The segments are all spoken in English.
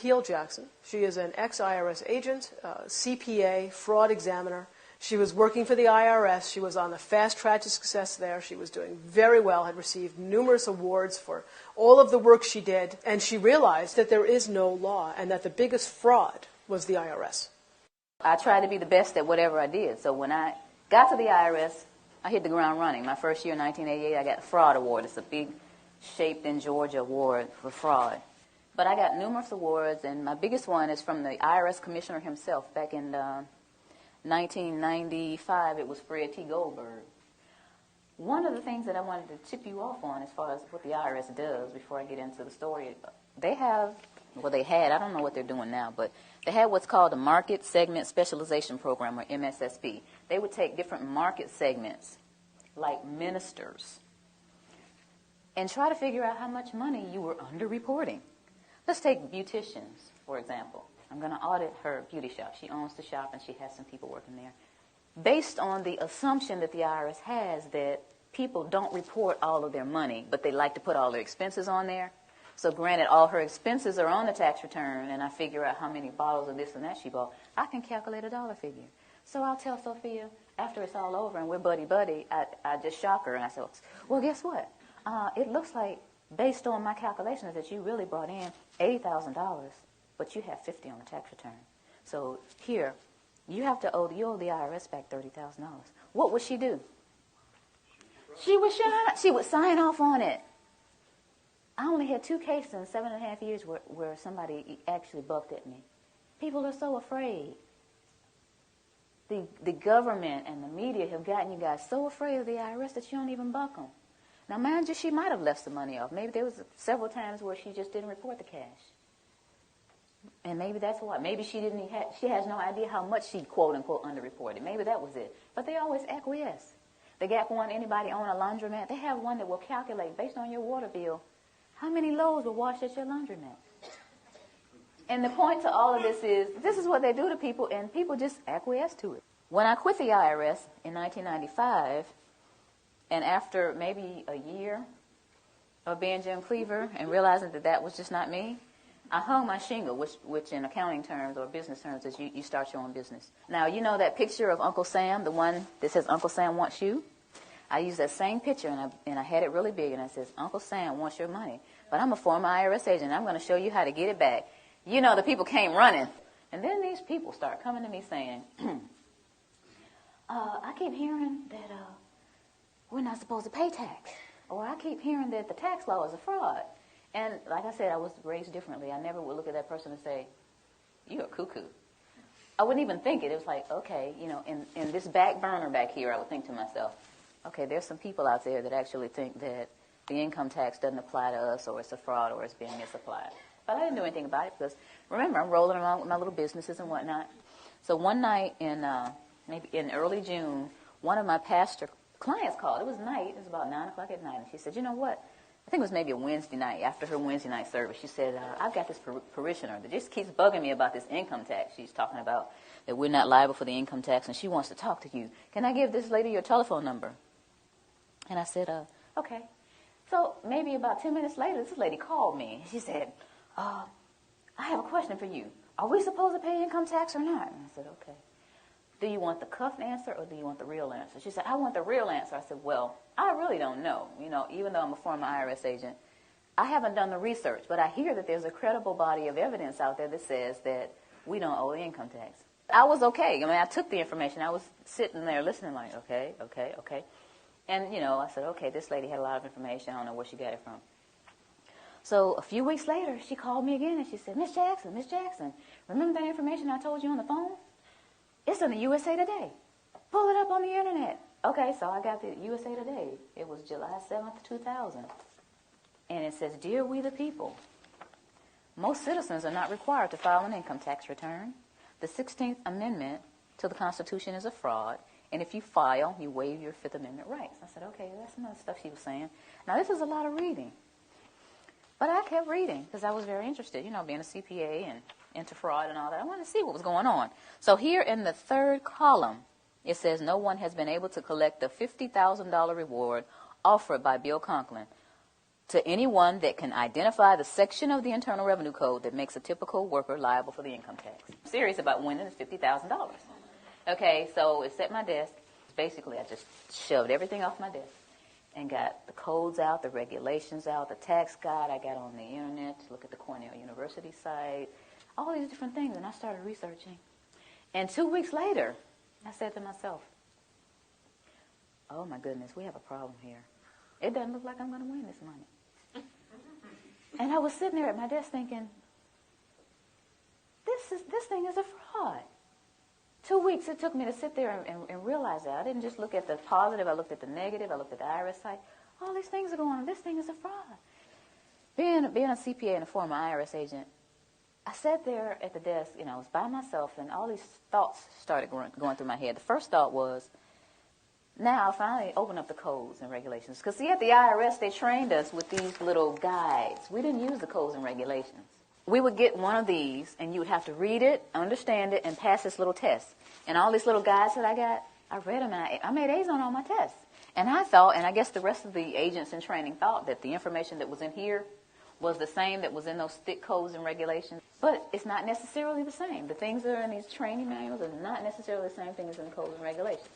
Keel Jackson. She is an ex-IRS agent, CPA, fraud examiner. She was working for the IRS. She was on the fast track to success there. She was doing very well, had received numerous awards for all of the work she did. And she realized that there is no law and that the biggest fraud was the IRS. I tried to be the best at whatever I did. So when I got to the IRS, I hit the ground running. My first year in 1988, I got the Fraud Award. It's a big Shaped in Georgia award for fraud. But I got numerous awards, and my biggest one is from the IRS commissioner himself back in 1995. It was Fred T. Goldberg. One of the things that I wanted to tip you off on as far as what the IRS does before I get into the story, they had, I don't know what they're doing now, but they had what's called a Market Segment Specialization Program, or MSSP. They would take different market segments, like ministers, and try to figure out how much money you were underreporting. Let's take beauticians, for example. I'm going to audit her beauty shop. She owns the shop, and she has some people working there. Based on the assumption that the IRS has that people don't report all of their money, but they like to put all their expenses on there. So granted, all her expenses are on the tax return, and I figure out how many bottles of this and that she bought, I can calculate a dollar figure. So I'll tell Sophia, after it's all over and we're buddy-buddy, I just shock her, and I say, well, guess what? It looks like, based on my calculations, that you really brought in $80,000, but you have $50 on the tax return. So here, you owe the IRS back $30,000. What would she do? She would sign off on it. I only had 2 cases in 7.5 years where somebody actually bucked at me. People are so afraid. The government and the media have gotten you guys so afraid of the IRS that you don't even buck them. Now, mind you, she might have left some money off. Maybe there was several times where she just didn't report the cash. And maybe that's why. Maybe she has no idea how much she, quote unquote, underreported. Maybe that was it. But they always acquiesce. They got one, anybody own a laundromat, they have one that will calculate, based on your water bill, how many loads were washed at your laundromat. And the point to all of this is what they do to people, and people just acquiesce to it. When I quit the IRS in 1995, and after maybe a year of being Jim Cleaver and realizing that was just not me, I hung my shingle, which in accounting terms or business terms is you start your own business. Now, you know that picture of Uncle Sam, the one that says Uncle Sam wants you? I used that same picture, and I had it really big, and it says, Uncle Sam wants your money, but I'm a former IRS agent. I'm going to show you how to get it back. You know, the people came running. And then these people start coming to me saying, I keep hearing that we're not supposed to pay tax. Or I keep hearing that the tax law is a fraud. And like I said, I was raised differently. I never would look at that person and say, you're a cuckoo. I wouldn't even think it. It was like, okay, you know, in this back burner back here, I would think to myself, okay, there's some people out there that actually think that the income tax doesn't apply to us, or it's a fraud, or it's being misapplied. But I didn't do anything about it because, remember, I'm rolling around with my little businesses and whatnot. So one night maybe in early June, one of my pastor clients called. It was night. It was about 9 o'clock at night. And she said, you know what? I think it was maybe a Wednesday night, after her Wednesday night service. She said, I've got this parishioner that just keeps bugging me about this income tax. She's talking about that we're not liable for the income tax, and she wants to talk to you. Can I give this lady your telephone number? And I said, okay. So maybe about 10 minutes later, this lady called me. She said, I have a question for you. Are we supposed to pay income tax or not? And I said, okay. Do you want the cuffed answer or do you want the real answer? She said, I want the real answer. I said, well, I really don't know. You know, even though I'm a former IRS agent, I haven't done the research, but I hear that there's a credible body of evidence out there that says that we don't owe the income tax. I was okay. I mean, I took the information. I was sitting there listening like, okay. And, you know, I said, okay, this lady had a lot of information. I don't know where she got it from. So a few weeks later, she called me again and she said, Miss Jackson, remember that information I told you on the phone? It's in the USA Today. Pull it up on the internet. Okay, so I got the USA Today. It was July 7th, 2000. And it says, Dear we the people, most citizens are not required to file an income tax return. The 16th Amendment to the Constitution is a fraud. And if you file, you waive your Fifth Amendment rights. I said, okay, that's some of the stuff she was saying. Now, this is a lot of reading. But I kept reading because I was very interested, you know, being a CPA and into fraud and all that. I wanted to see what was going on. So here in the third column, it says no one has been able to collect the $50,000 reward offered by Bill Conklin to anyone that can identify the section of the Internal Revenue Code that makes a typical worker liable for the income tax. I'm serious about winning is $50,000. Okay, so it's at my desk. Basically, I just shoved everything off my desk and got the codes out, the regulations out, the tax guide I got on the internet to look at the Cornell University site, all these different things, and I started researching. And 2 weeks later, I said to myself, oh my goodness, we have a problem here. It doesn't look like I'm going to win this money. And I was sitting there at my desk thinking, this thing is a fraud. 2 weeks it took me to sit there and realize that. I didn't just look at the positive, I looked at the negative, I looked at the IRS site. All these things are going on. This thing is a fraud. Being a CPA and a former IRS agent, I sat there at the desk, I was by myself, and all these thoughts started going through my head. The first thought was, now I'll finally open up the codes and regulations. Because see, at the IRS, they trained us with these little guides. We didn't use the codes and regulations. We would get one of these, and you would have to read it, understand it, and pass this little test. And all these little guides that I got, I read them, and I made A's on all my tests. And I thought, and I guess the rest of the agents in training thought, that the information that was in here was the same that was in those thick codes and regulations. But it's not necessarily the same. The things that are in these training manuals are not necessarily the same thing as in the codes and regulations.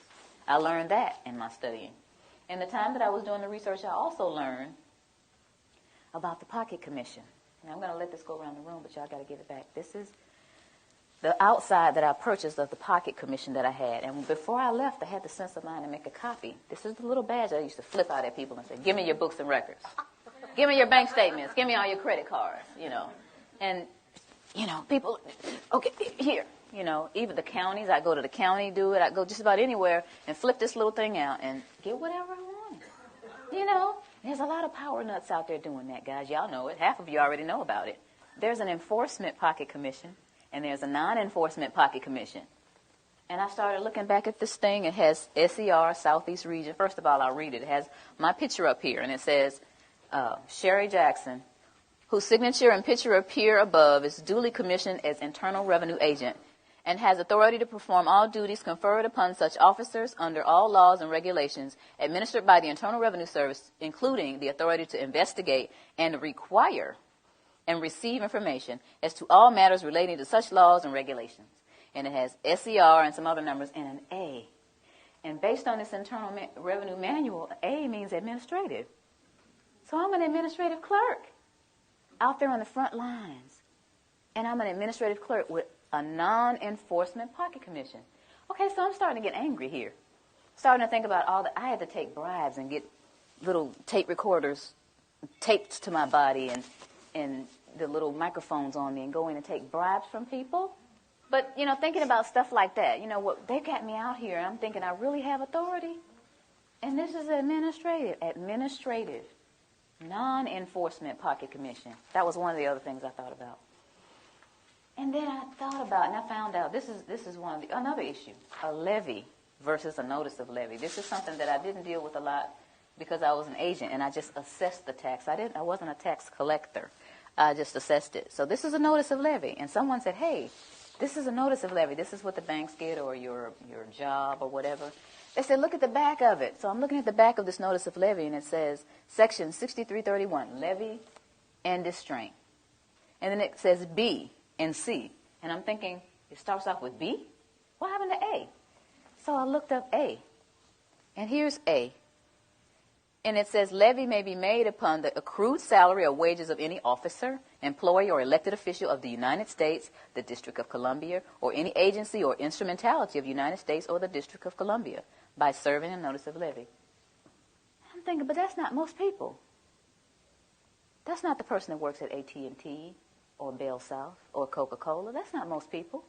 I learned that in my studying. In the time that I was doing the research, I also learned about the pocket commission. Now, I'm going to let this go around the room, but y'all got to give it back. This is the outside that I purchased of the pocket commission that I had. And before I left, I had the sense of mind to make a copy. This is the little badge I used to flip out at people and say, give me your books and records. Give me your bank statements. Give me all your credit cards, And, people, okay, here. Even the counties, I go to the county, do it. I go just about anywhere and flip this little thing out and get whatever I want. There's a lot of power nuts out there doing that, guys. Y'all know it. Half of you already know about it. There's an enforcement pocket commission, and there's a non-enforcement pocket commission. And I started looking back at this thing. It has SER, Southeast Region. First of all, I'll read it. It has my picture up here, and it says, Sherry Jackson, whose signature and picture appear above, is duly commissioned as Internal Revenue Agent and has authority to perform all duties conferred upon such officers under all laws and regulations administered by the Internal Revenue Service, including the authority to investigate and require and receive information as to all matters relating to such laws and regulations. And it has SER and some other numbers and an A. And based on this Internal Revenue Manual, A means administrative. So I'm an administrative clerk out there on the front lines. And I'm an administrative clerk with a non-enforcement pocket commission. Okay, so I'm starting to get angry here. Starting to think about I had to take bribes and get little tape recorders taped to my body and the little microphones on me and go in and take bribes from people. But, thinking about stuff like that, what they got me out here, and I'm thinking I really have authority. And this is administrative, non-enforcement pocket commission. That was one of the other things I thought about. And then I thought about, and I found out, this is another issue, a levy versus a notice of levy. This is something that I didn't deal with a lot because I was an agent and I just assessed the tax. I wasn't a tax collector. I just assessed it. So this is a notice of levy. And someone said, hey, this is a notice of levy. This is what the banks get or your job or whatever. They said, look at the back of it. So I'm looking at the back of this notice of levy, and it says, Section 6331, levy and distraint. And then it says B and C. And I'm thinking, it starts off with B? What happened to A? So I looked up A. And here's A. And it says, levy may be made upon the accrued salary or wages of any officer, employee, or elected official of the United States, the District of Columbia, or any agency or instrumentality of the United States or the District of Columbia by serving a notice of levy. I'm thinking, but that's not most people. That's not the person that works at AT&T or Bell South or Coca-Cola. That's not most people.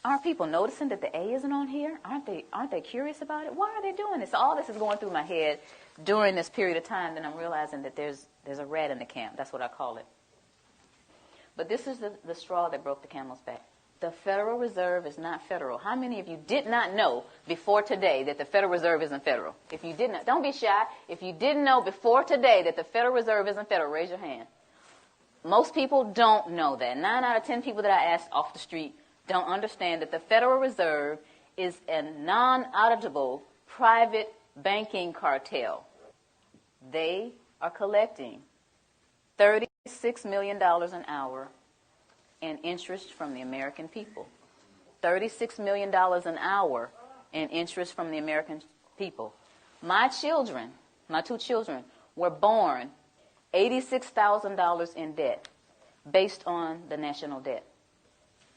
Aren't people noticing that the A isn't on here? Aren't they curious about it? Why are they doing this? All this is going through my head during this period of time, then I'm realizing that there's a rat in the camp. That's what I call it. But this is the straw that broke the camel's back. The Federal Reserve is not federal. How many of you did not know before today that the Federal Reserve isn't federal? If you did not, don't be shy. If you didn't know before today that the Federal Reserve isn't federal, raise your hand. Most people don't know that. 9 out of 10 people that I asked off the street don't understand that the Federal Reserve is a non-auditable private banking cartel. They are collecting $36 million an hour in interest from the American people. $36 million an hour in interest from the American people. My children, my two children, were born $86,000 in debt based on the national debt.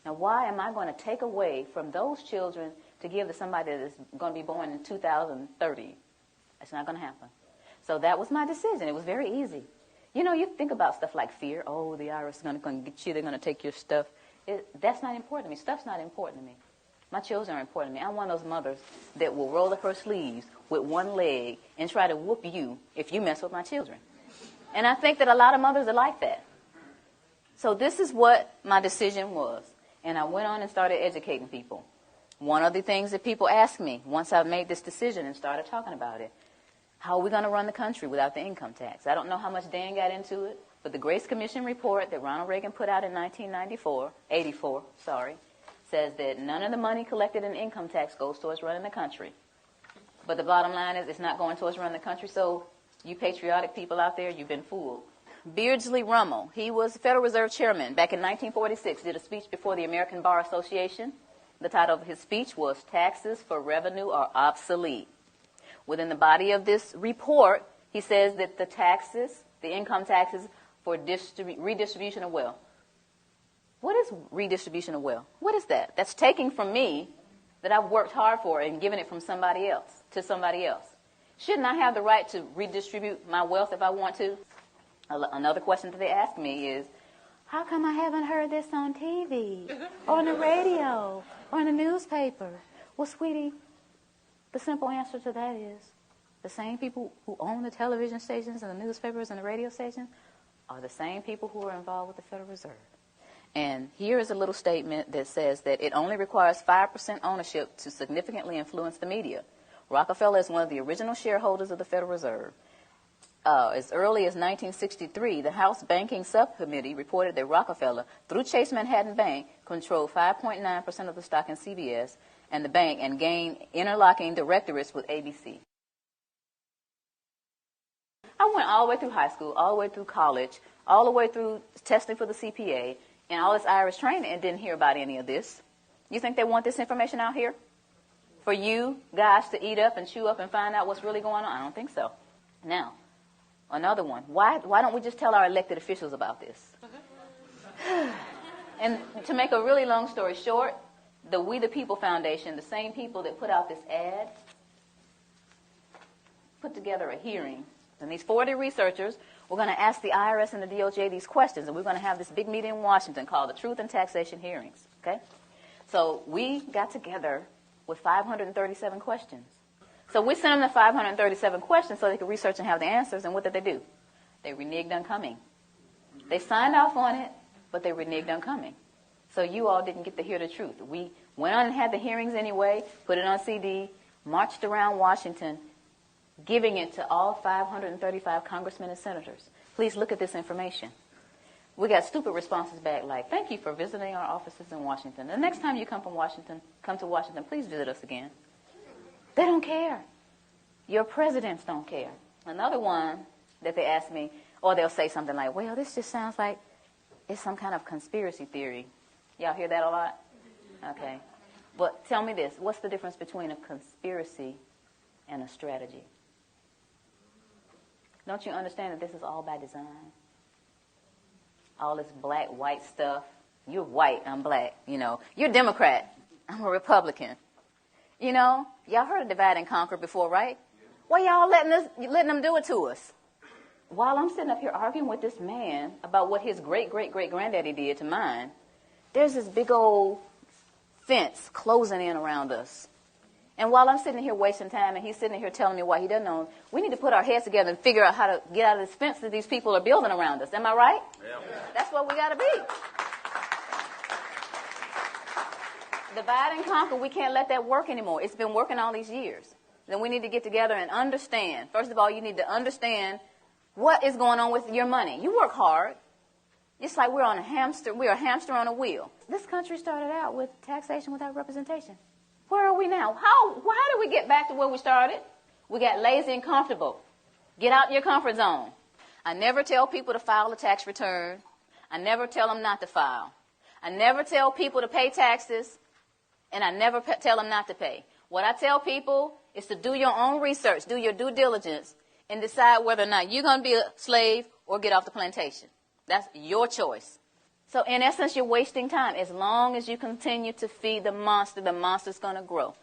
Now, why am I going to take away from those children to give to somebody that is going to be born in 2030? That's not going to happen. So that was my decision. It was very easy. You know, you think about stuff like fear. Oh, the IRS is going to get you. They're going to take your stuff. That's not important to me. Stuff's not important to me. My children are important to me. I'm one of those mothers that will roll up her sleeves with one leg and try to whoop you if you mess with my children. And I think that a lot of mothers are like that. So this is what my decision was. And I went on and started educating people. One of the things that people asked me once I made this decision and started talking about it, how are we going to run the country without the income tax? I don't know how much Dan got into it, but the Grace Commission report that Ronald Reagan put out in 1984, says that none of the money collected in income tax goes towards running the country. But the bottom line is it's not going towards running the country, so you patriotic people out there, you've been fooled. Beardsley Rummel, he was Federal Reserve Chairman back in 1946, did a speech before the American Bar Association. The title of his speech was Taxes for Revenue Are Obsolete. Within the body of this report, he says that the taxes, the income taxes for redistribution of wealth. What is redistribution of wealth? What is that? That's taking from me that I've worked hard for and giving it from somebody else to somebody else. Shouldn't I have the right to redistribute my wealth if I want to? Another question that they ask me is, how come I haven't heard this on TV or on the radio or in the newspaper? Well, sweetie, the simple answer to that is the same people who own the television stations and the newspapers and the radio stations are the same people who are involved with the Federal Reserve. And here is a little statement that says that it only requires 5% ownership to significantly influence the media. Rockefeller is one of the original shareholders of the Federal Reserve. As early as 1963, the House Banking Subcommittee reported that Rockefeller, through Chase Manhattan Bank, controlled 5.9% of the stock in CBS and the bank and gained interlocking directorates with ABC. I went all the way through high school, all the way through college, all the way through testing for the CPA, and all this IRS training and didn't hear about any of this. You think they want this information out here? For you guys to eat up and chew up and find out what's really going on? I don't think so. Now, another one. Why don't we just tell our elected officials about this? And to make a really long story short, the We the People Foundation, the same people that put out this ad, put together a hearing. And these 40 researchers were going to ask the IRS and the DOJ these questions, and we're going to have this big meeting in Washington called the Truth and Taxation Hearings. Okay? So we got together with 537 questions. So we sent them the 537 questions so they could research and have the answers, and what did they do? They reneged on coming. They signed off on it, but they reneged on coming. So you all didn't get to hear the truth. We went on and had the hearings anyway, put it on CD, marched around Washington, giving it to all 535 congressmen and senators. Please look at this information. We got stupid responses back like, thank you for visiting our offices in Washington. The next time you come to Washington, please visit us again. They don't care. Your presidents don't care. Another one that they ask me, or they'll say something like, well, this just sounds like it's some kind of conspiracy theory. Y'all hear that a lot? Okay. But tell me this, what's the difference between a conspiracy and a strategy? Don't you understand that this is all by design? All this black, white stuff. You're white, I'm black, you know. You're Democrat, I'm a Republican. You know, y'all heard of divide and conquer before, right? Why y'all letting them do it to us? While I'm sitting up here arguing with this man about what his great-great-great-granddaddy did to mine, there's this big old fence closing in around us. And while I'm sitting here wasting time and he's sitting here telling me why he doesn't know, we need to put our heads together and figure out how to get out of this fence that these people are building around us. Am I right? Yeah. That's what we got to be. Divide and conquer, we can't let that work anymore. It's been working all these years. Then we need to get together and understand. First of all, you need to understand what is going on with your money. You work hard. It's like we're a hamster on a wheel. This country started out with taxation without representation. Where are we now? How did we get back to where we started? We got lazy and comfortable. Get out your comfort zone. I never tell people to file a tax return. I never tell them not to file. I never tell people to pay taxes, and I never tell them not to pay. What I tell people is to do your own research, do your due diligence, and decide whether or not you're going to be a slave or get off the plantation. That's your choice. So in essence, you're wasting time. As long as you continue to feed the monster's going to grow.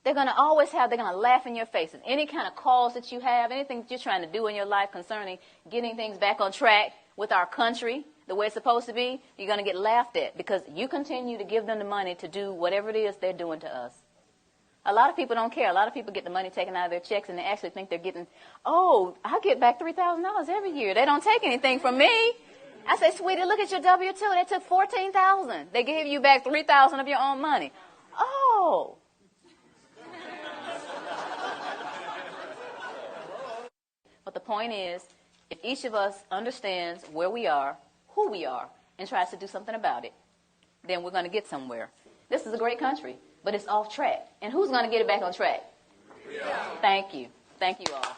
They're going to laugh in your faces. Any kind of cause that you have, anything that you're trying to do in your life concerning getting things back on track with our country, the way it's supposed to be, you're going to get laughed at because you continue to give them the money to do whatever it is they're doing to us. A lot of people don't care. A lot of people get the money taken out of their checks and they actually think they're getting, I get back $3,000 every year. They don't take anything from me. I say, sweetie, look at your W-2. They took $14,000. They gave you back $3,000 of your own money. Oh. But the point is, if each of us understands where we are, who we are, and tries to do something about it, then we're going to get somewhere. This is a great country, but it's off track. And who's going to get it back on track? Yeah. Thank you. Thank you all.